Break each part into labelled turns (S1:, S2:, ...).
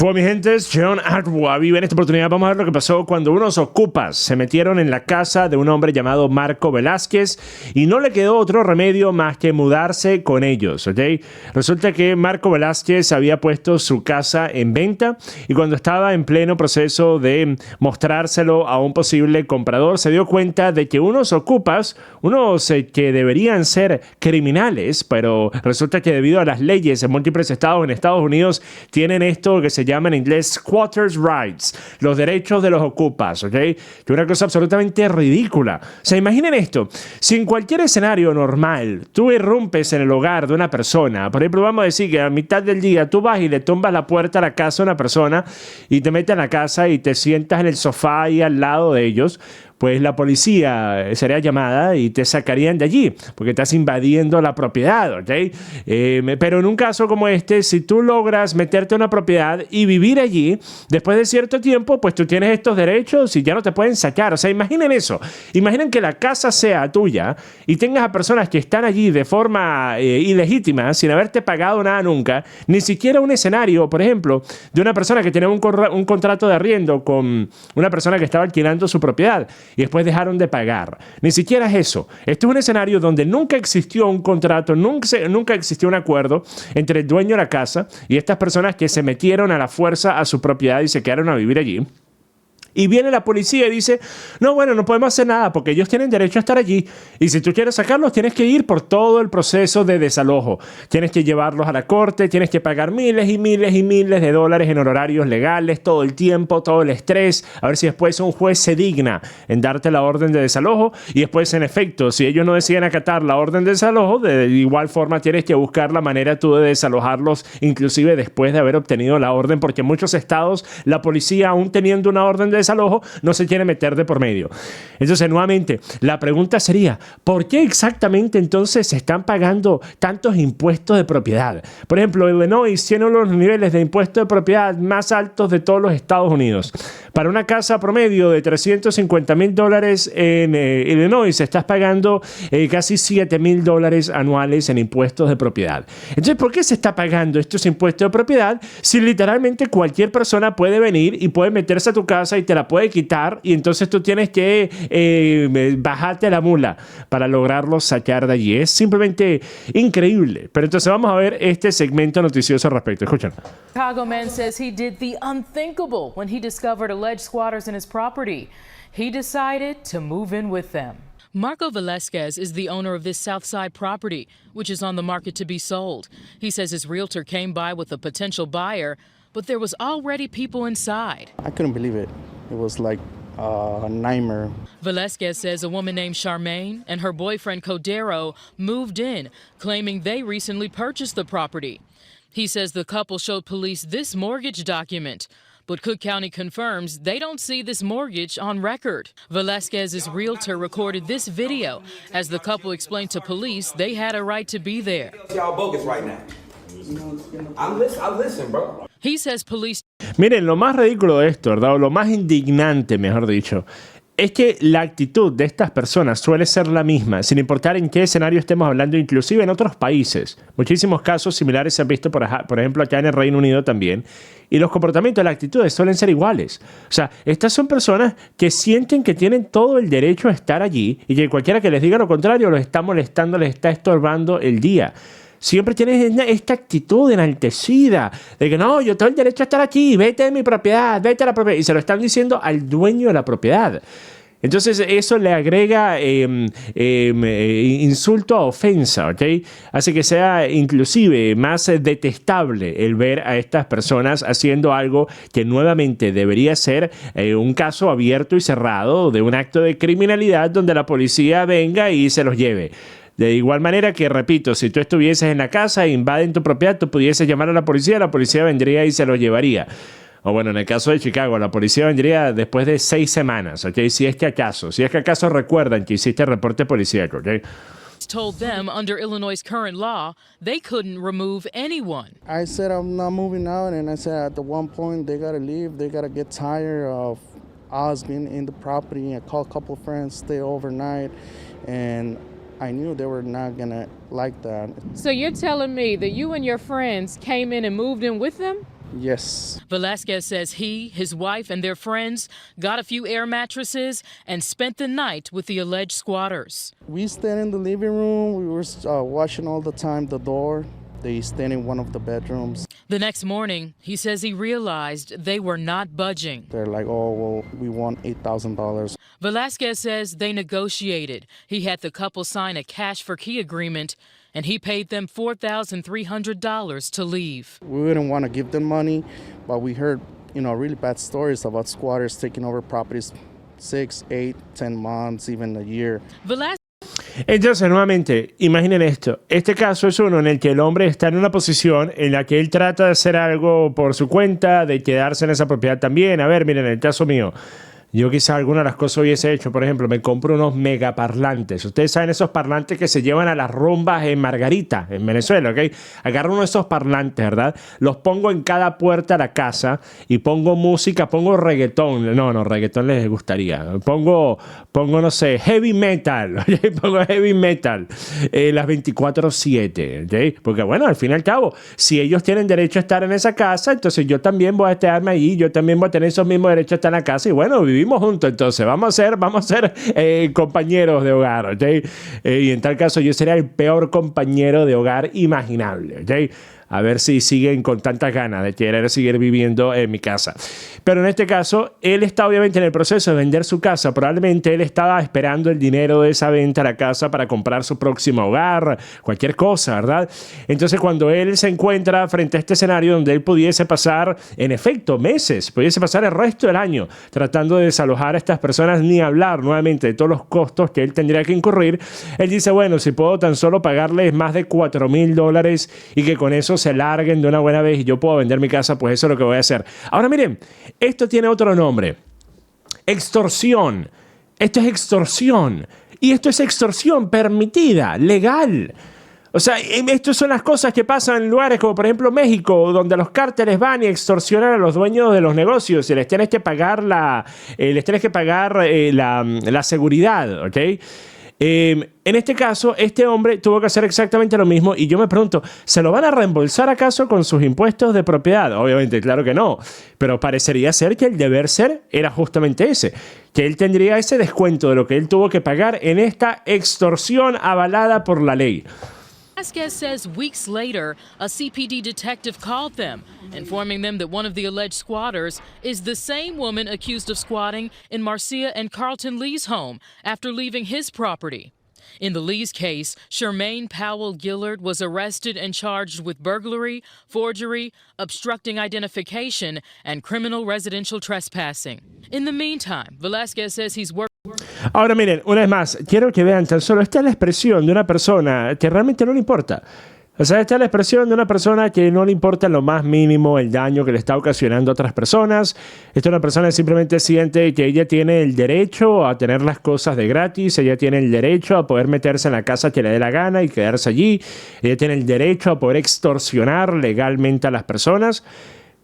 S1: Fue, mi gente, es John Arwabi. En esta oportunidad vamos a ver lo que pasó cuando unos ocupas se metieron en la casa de un hombre llamado Marco Velázquez y no le quedó otro remedio más que mudarse con ellos, ¿ok? Resulta que Marco Velázquez había puesto su casa en venta y cuando estaba en pleno proceso de mostrárselo a un posible comprador, se dio cuenta de que unos ocupas, que deberían ser criminales, pero resulta que debido a las leyes en múltiples estados en Estados Unidos, tienen esto que se llama en inglés squatters' rights, los derechos de los ocupas, ¿ok? Que es una cosa absolutamente ridícula. O sea, imaginen esto, si en cualquier escenario normal tú irrumpes en el hogar de una persona, por ejemplo, vamos a decir que a mitad del día tú vas y le tumbas la puerta a la casa a una persona y te metes en la casa y te sientas en el sofá ahí al lado de ellos, pues la policía sería llamada y te sacarían de allí, porque estás invadiendo la propiedad, ¿ok? Pero en un caso como este, si tú logras meterte en una propiedad y vivir allí, después de cierto tiempo, pues tú tienes estos derechos y ya no te pueden sacar. O sea, imaginen eso. Imaginen que la casa sea tuya y tengas a personas que están allí de forma ilegítima, sin haberte pagado nada nunca, ni siquiera un escenario, por ejemplo, de una persona que tenía un contrato de arriendo con una persona que estaba alquilando su propiedad y después dejaron de pagar. Ni siquiera es eso. Este es un escenario donde nunca existió un contrato, nunca existió un acuerdo entre el dueño de la casa y estas personas que se metieron a la fuerza a su propiedad y se quedaron a vivir allí. Y viene la policía y dice, no, bueno, no podemos hacer nada porque ellos tienen derecho a estar allí. Y si tú quieres sacarlos, tienes que ir por todo el proceso de desalojo. Tienes que llevarlos a la corte, tienes que pagar miles y miles y miles de dólares en honorarios legales, todo el tiempo, todo el estrés. A ver si después un juez se digna en darte la orden de desalojo. Y después, en efecto, si ellos no deciden acatar la orden de desalojo, de igual forma tienes que buscar la manera tú de desalojarlos, inclusive después de haber obtenido la orden, porque en muchos estados la policía, aún teniendo una orden de desalojo, no se quiere meter de por medio. Entonces, nuevamente, la pregunta sería, ¿por qué exactamente entonces se están pagando tantos impuestos de propiedad? Por ejemplo, Illinois tiene uno de los niveles de impuesto de propiedad más altos de todos los Estados Unidos. Para una casa promedio de $350,000 en Illinois, estás pagando casi $7,000 anuales en impuestos de propiedad. Entonces, ¿por qué se está pagando estos impuestos de propiedad si literalmente cualquier persona puede venir y puede meterse a tu casa y te la puede quitar y entonces tú tienes que bajarte la mula para lograrlo sacar de allí? Es simplemente increíble. Pero entonces vamos a ver este segmento noticioso al respecto. Escuchen.
S2: Chicago man says he did the unthinkable when he discovered alleged squatters in his property. He decided to move in with them.
S3: Marco Velázquez is the owner of this Southside property, which is on the market to be sold. He says his realtor came by with a potential buyer, but there was already people inside.
S4: I couldn't believe it. It was like a nightmare.
S3: Velázquez says a woman named Charmaine and her boyfriend Codero moved in, claiming they recently purchased the property. He says the couple showed police this mortgage document, but Cook County confirms they don't see this mortgage on record. Velázquez's realtor recorded this video as the couple explained to police they had a right to be there.
S5: Y'all bogus right now. I listen, bro.
S3: He says police.
S1: Miren, lo más ridículo de esto, ¿verdad? O lo más indignante, mejor dicho, es que la actitud de estas personas suele ser la misma, sin importar en qué escenario estemos hablando, inclusive en otros países. Muchísimos casos similares se han visto, por ejemplo, acá en el Reino Unido también. Y los comportamientos, las actitudes suelen ser iguales. O sea, estas son personas que sienten que tienen todo el derecho a estar allí y que cualquiera que les diga lo contrario los está molestando, les está estorbando el día. Siempre tienes esta actitud enaltecida de que no, yo tengo el derecho a estar aquí, vete de mi propiedad, vete a la propiedad. Y se lo están diciendo al dueño de la propiedad. Entonces eso le agrega insulto a ofensa, ¿ok? Hace que sea inclusive más detestable el ver a estas personas haciendo algo que nuevamente debería ser un caso abierto y cerrado de un acto de criminalidad donde la policía venga y se los lleve. De igual manera que, repito, si tú estuvieses en la casa e invaden tu propiedad, tú pudieses llamar a la policía vendría y se lo llevaría. O bueno, en el caso de Chicago, la policía vendría después de 6 semanas, ¿ok? Si es que acaso recuerdan que hiciste reporte policíaco, ¿ok?
S3: Told them under Illinois' current law, they couldn't remove anyone.
S4: I said I'm not moving out, and I said at the one point they gotta leave. They gotta get tired of us being in the property. I called a couple of friends, stay overnight, and I knew they were not gonna like that.
S2: So you're telling me that you and your friends came in and moved in with them?
S4: Yes.
S3: Velasquez says he, his wife, and their friends got a few air mattresses and spent the night with the alleged squatters.
S4: We stayed in the living room. We were watching all the time the door. They stayed in one of the bedrooms.
S3: The next morning, he says he realized they were not budging.
S4: They're like, oh, well, we want $8,000.
S3: Velasquez says they negotiated. He had the couple sign a cash for key agreement, and he paid them $4,300 to leave.
S4: We wouldn't want to give them money, but we heard, really bad stories about squatters taking over properties 6, 8, 10 months, even a year.
S1: Entonces, nuevamente, imaginen esto. Este caso es uno en el que el hombre está en una posición en la que él trata de hacer algo por su cuenta, de quedarse en esa propiedad también. A ver, miren, el caso mío. Yo quizá alguna de las cosas hubiese hecho, por ejemplo, me compro unos megaparlantes. Ustedes saben esos parlantes que se llevan a las rumbas en Margarita, en Venezuela, ¿ok? Agarro uno de esos parlantes, ¿verdad? Los pongo en cada puerta de la casa y pongo música, pongo reggaetón. No, reggaetón les gustaría. Pongo, no sé, heavy metal, ¿ok? Pongo heavy metal las 24/7, ¿ok? Porque bueno, al fin y al cabo, si ellos tienen derecho a estar en esa casa, entonces yo también voy a quedarme allí, yo también voy a tener esos mismos derechos a estar en la casa y bueno, vivimos juntos, entonces vamos a ser compañeros de hogar, ¿ok? Y en tal caso yo sería el peor compañero de hogar imaginable, ¿ok? A ver si siguen con tantas ganas de querer seguir viviendo en mi casa. Pero en este caso, él está obviamente en el proceso de vender su casa. Probablemente él estaba esperando el dinero de esa venta de la casa para comprar su próximo hogar, cualquier cosa, ¿verdad? Entonces, cuando él se encuentra frente a este escenario donde él pudiese pasar, en efecto, meses, pudiese pasar el resto del año tratando de desalojar a estas personas, ni hablar nuevamente de todos los costos que él tendría que incurrir, él dice, bueno, si puedo tan solo pagarles más de $4,000 y que con eso se larguen de una buena vez y yo puedo vender mi casa, pues eso es lo que voy a hacer. Ahora miren, esto tiene otro nombre. Extorsión. Esto es extorsión. Y esto es extorsión permitida, legal. O sea, estas son las cosas que pasan en lugares como por ejemplo México, donde los cárteles van y extorsionan a los dueños de los negocios y les tienes que pagar la seguridad, ¿ok? En este caso, este hombre tuvo que hacer exactamente lo mismo y yo me pregunto, ¿se lo van a reembolsar acaso con sus impuestos de propiedad? Obviamente, claro que no, pero parecería ser que el deber ser era justamente ese, que él tendría ese descuento de lo que él tuvo que pagar en esta extorsión avalada por la ley.
S3: Velasquez says weeks later, a CPD detective called them, informing them that one of the alleged squatters is the same woman accused of squatting in Marcia and Carlton Lee's home after leaving his property. In the Lee's case, Charmaine Powell Gillard was arrested and charged with burglary, forgery, obstructing identification, and criminal residential trespassing. In the meantime, Velasquez says he's working.
S1: Ahora miren, una vez más, quiero que vean tan solo, esta es la expresión de una persona que realmente no le importa. O sea, esta es la expresión de una persona que no le importa en lo más mínimo el daño que le está ocasionando a otras personas. Esta es una persona que simplemente siente que ella tiene el derecho a tener las cosas de gratis, ella tiene el derecho a poder meterse en la casa que le dé la gana y quedarse allí, ella tiene el derecho a poder extorsionar legalmente a las personas.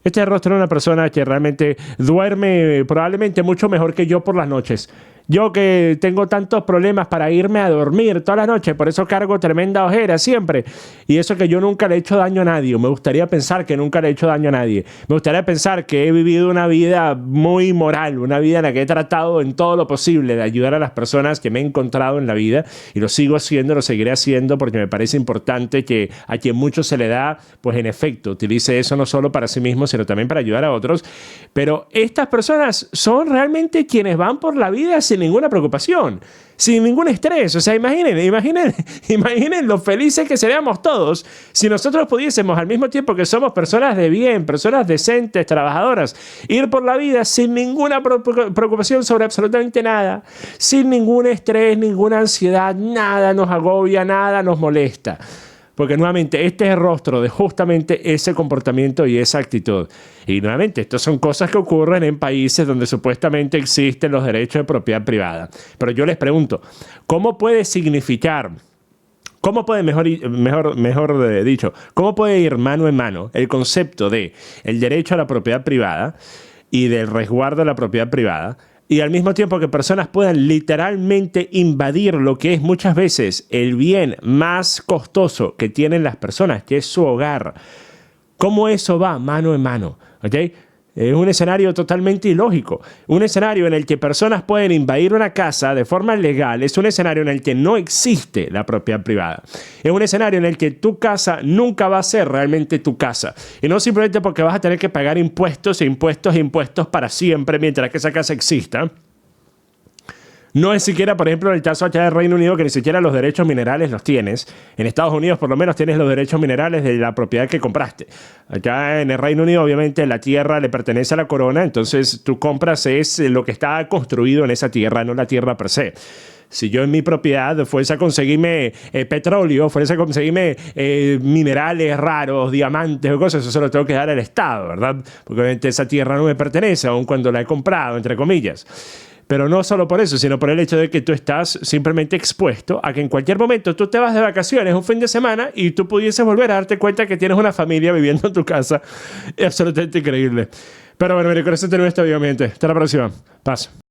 S1: Este rostro de una persona que realmente duerme probablemente mucho mejor que yo por las noches. Yo que tengo tantos problemas para irme a dormir todas las noches, por eso cargo tremenda ojera siempre. Y eso que yo nunca le he hecho daño a nadie. Me gustaría pensar que nunca le he hecho daño a nadie. Me gustaría pensar que he vivido una vida muy moral, una vida en la que he tratado en todo lo posible de ayudar a las personas que me he encontrado en la vida. Y lo sigo haciendo, lo seguiré haciendo porque me parece importante que a quien mucho se le da, pues en efecto, utilice eso no solo para sí mismo, sino también para ayudar a otros. Pero estas personas son realmente quienes van por la vida sin ninguna preocupación, sin ningún estrés. O sea, imaginen lo felices que seríamos todos si nosotros pudiésemos, al mismo tiempo que somos personas de bien, personas decentes, trabajadoras, ir por la vida sin ninguna preocupación sobre absolutamente nada, sin ningún estrés, ninguna ansiedad, nada nos agobia, nada nos molesta. Porque nuevamente este es el rostro de justamente ese comportamiento y esa actitud. Y nuevamente, estas son cosas que ocurren en países donde supuestamente existen los derechos de propiedad privada. Pero yo les pregunto, ¿cómo puede significar, cómo puede, mejor dicho, cómo puede ir mano en mano el concepto de el derecho a la propiedad privada y del resguardo de la propiedad privada, y al mismo tiempo que personas puedan literalmente invadir lo que es muchas veces el bien más costoso que tienen las personas, que es su hogar, ¿Cómo eso va mano en mano? ¿Ok? Es un escenario totalmente ilógico. Un escenario en el que personas pueden invadir una casa de forma legal. Es un escenario en el que no existe la propiedad privada. Es un escenario en el que tu casa nunca va a ser realmente tu casa. Y no simplemente porque vas a tener que pagar impuestos e impuestos e impuestos para siempre mientras que esa casa exista. No es siquiera, por ejemplo, el caso allá del Reino Unido, que ni siquiera los derechos minerales los tienes. En Estados Unidos, por lo menos, tienes los derechos minerales de la propiedad que compraste. Acá en el Reino Unido, obviamente, la tierra le pertenece a la corona, entonces tú compras es lo que está construido en esa tierra, no la tierra per se. Si yo en mi propiedad fuese a conseguirme petróleo, fuese a conseguirme minerales raros, diamantes o cosas, eso se lo tengo que dar al Estado, ¿verdad? Porque obviamente esa tierra no me pertenece, aun cuando la he comprado, entre comillas. Pero no solo por eso, sino por el hecho de que tú estás simplemente expuesto a que en cualquier momento tú te vas de vacaciones un fin de semana y tú pudieses volver a darte cuenta que tienes una familia viviendo en tu casa. Es absolutamente increíble. Pero bueno, mire, con eso termino este video, mi gente. Hasta la próxima. Paz.